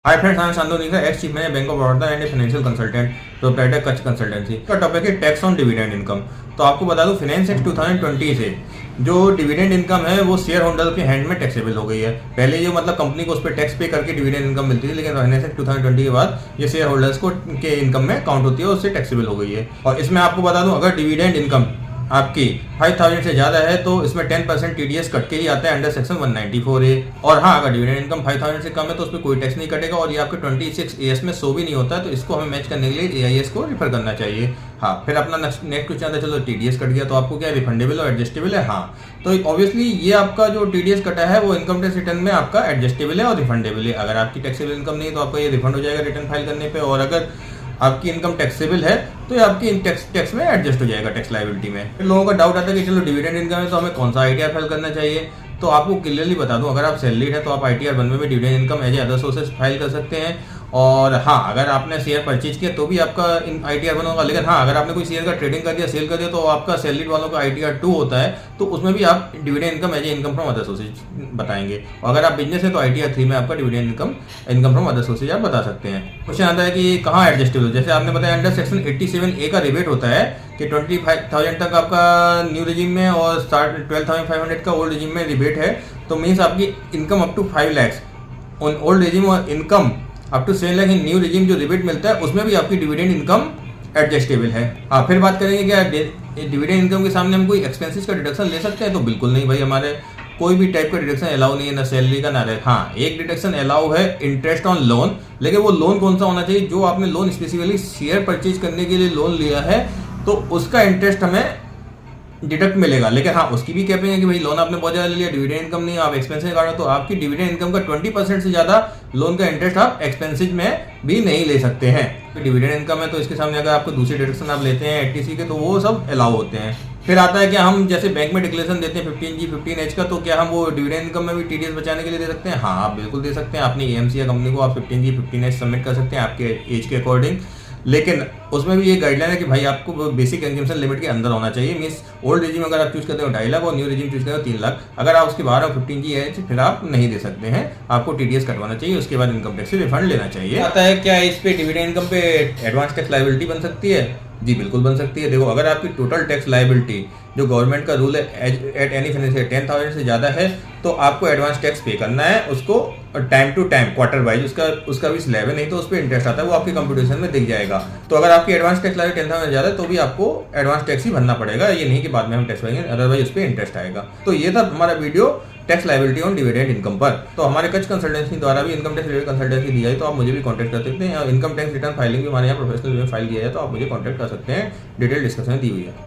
Hi friends, I am Shantanu Nikha, ex chief manager bank of Baroda and financial consultant proprietor Kutch consultancy. का topic है tax on dividend income. तो आपको बता दूं, finance act 2020 से जो डिविडेंड इनकम है वो शेयर होल्डर के हैंड में टैक्सेबल हो गई है। पहले जो मतलब कंपनी को उस पर टैक्स पे करके डिविडेंड इनकम मिलती थी, लेकिन फाइनेंस एक्ट 2020 के बाद ये शेयर होल्डर्स को के इनकम में काउंट होती है, उससे टैक्सेबल हो गई है। और इसमें आपको बता दूं, अगर डिविडेंड इनकम आपकी 5000 से ज्यादा है तो इसमें 10% टीडीएस कट के ही आता है अंडर सेक्शन 194A। और हाँ, अगर डिविडेंड इनकम 5000 से कम है तो उस पर कोई टैक्स नहीं कटेगा और ये आपके 26AS में शो भी नहीं होता है, तो इसको हमें मैच करने के लिए AIS को रिफर करना चाहिए। हाँ, फिर अपना नेक्स्ट क्वेश्चन आता है, चलो टीडीएस कट गया तो आपको क्या रिफंडेबल और एडजस्टेबल है? हाँ, तो ऑब्वियसली ये आपका जो टीडीएस कटा है वो इनकम टैक्स रिटर्न में आपका एडजस्टेबल है और रिफंडेबल है। अगर आपकी टैक्सेबल इनकम नहीं है तो आपका ये रिफंड हो जाएगा रिटर्न फाइल करने पर, और अगर आपकी इनकम टैक्सेबल है तो ये आपकी टैक्स में एडजस्ट हो जाएगा टैक्स लायबिलिटी में। फिर लोगों का डाउट आता है कि चलो डिविडेंड इनकम है तो हमें कौन सा आईटीआर फाइल करना चाहिए। तो आपको क्लियरली बता दूं, अगर आप सैलरीड है तो आप ITR 1 में भी dividend income as other sources file कर सकते हैं। और हाँ, अगर आपने शेयर परचेज किया तो भी आपका ITR 1 होगा। लेकिन हाँ, अगर आपने कोई शेयर का ट्रेडिंग कर दिया, सेल कर दिया, तो आपका सैलरीड वालों का ITR 2 होता है, तो उसमें भी आप dividend income as income from other sources बताएंगे। और अगर आप बिजनेस है तो ITR 3 में आपका dividend income from other sources आप बता सकते हैं। क्वेश्चन आता है कि कहाँ एडजस्टेबल, जैसे आपने बताया अंडर सेक्शन 87A का रिबेट होता है कि 25,000 तक आपका न्यू रिजीम में और 12,500 का ओल्ड रिजीम में रिबेट है। तो मीन्स आपकी income up to 5 lakh on old regime और income up to 7 lakh in new regime जो रिबेट मिलता है उसमें भी आपकी डिविडेंड इनकम एडजस्टेबल है। हाँ, फिर बात करेंगे क्या डिविडेंड इनकम के सामने हम कोई एक्सपेंसेस का डिडक्शन ले सकते हैं? तो बिल्कुल नहीं भाई, हमारे कोई भी टाइप का डिडक्शन अलाउ नहीं है, ना सैलरी का ना रेट। हाँ, एक डिडक्शन अलाउ है, इंटरेस्ट ऑन लोन। लेकिन वो लोन कौन सा होना चाहिए? जो आपने लोन स्पेसिफिकली शेयर परचेज करने के लिए लोन लिया है तो उसका इंटरेस्ट हमें डिडक्ट मिलेगा। लेकिन हाँ, उसकी भी कैपिंग है कि भाई लोन आपने बहुत ज्यादा ले लिया, डिविडेंड इनकम नहीं, आप एक्सपेंसिव काटो, तो आपकी डिविडेंड इनकम का 20% से ज्यादा लोन का इंटरेस्ट आप एक्सपेंसिव में भी नहीं ले सकते हैं। डिविडेंड इनकम है तो इसके सामने अगर आपको दूसरे डिडक्शन आप लेते हैं ATC के, तो वो सब अलाउ होते हैं। फिर आता है कि हम जैसे बैंक में डिक्लेरेशन देते हैं 15G 15H का, तो क्या हम वो डिविडेंड इनकम में भी टीडीएस बचाने के लिए दे सकते हैं? हाँ, आप बिल्कुल दे सकते हैं। अपनी AMC या कंपनी को आप 15G 15H सबमिट कर सकते हैं आपके एज के अकॉर्डिंग। लेकिन उसमें भी ये गाइडलाइन है कि भाई आपको बेसिक कंजम्पशन लिमिट के अंदर होना चाहिए। मींस ओल्ड रिजीम अगर आप चूज करते हो 2.5 लाख और न्यू रिजीम चूज करते हो 3 लाख, अगर आप उसके बाहर हो 15G है फिर आप नहीं दे सकते हैं, आपको टीडीएस कटवाना चाहिए, उसके बाद इनकम टैक्स से रिफंड लेना चाहिए। आता है क्या इस पे डिविडेंड इनकम पे एडवांस टैक्स लायबिलिटी बन सकती है? जी बिल्कुल बन सकती है। देखो, अगर आपकी टोटल टैक्स लायबिलिटी जो गवर्नमेंट का रूल है एट एनी फाइनेंशियल 10,000 से ज्यादा है तो आपको एडवांस टैक्स पे करना है, उसको time to time quarter wise उसका भी स्लैब है, नहीं तो उस पर इंटरेस्ट आता है, वो आपके कंप्यूटेशन में दिख जाएगा। तो अगर आपकी एडवांस टैक्स लायबिलिटी 10,000 से ज्यादा है तो भी आपको एडवांस टैक्स ही भरना पड़ेगा, ये नहीं कि बाद में हम टैक्स भरेंगे, अदरवाइज उस पर इंटरेस्ट आएगा। तो ये था हमारा video tax liability on dividend income पर। तो हमारे कच्छ कंसल्टेंसी द्वारा भी इनकम टैक्स रिलेटेड कंसल्टेंसी दी जाए तो आप मुझे भी कांटेक्ट कर सकते हैं। इनकम टैक्स रिटर्न फाइलिंग भी हमारे यहाँ प्रोफेशनल वे फाइल किया है, तो आप मुझे कांटेक्ट कर सकते हैं। डिटेल डिस्कशन दी हुई है।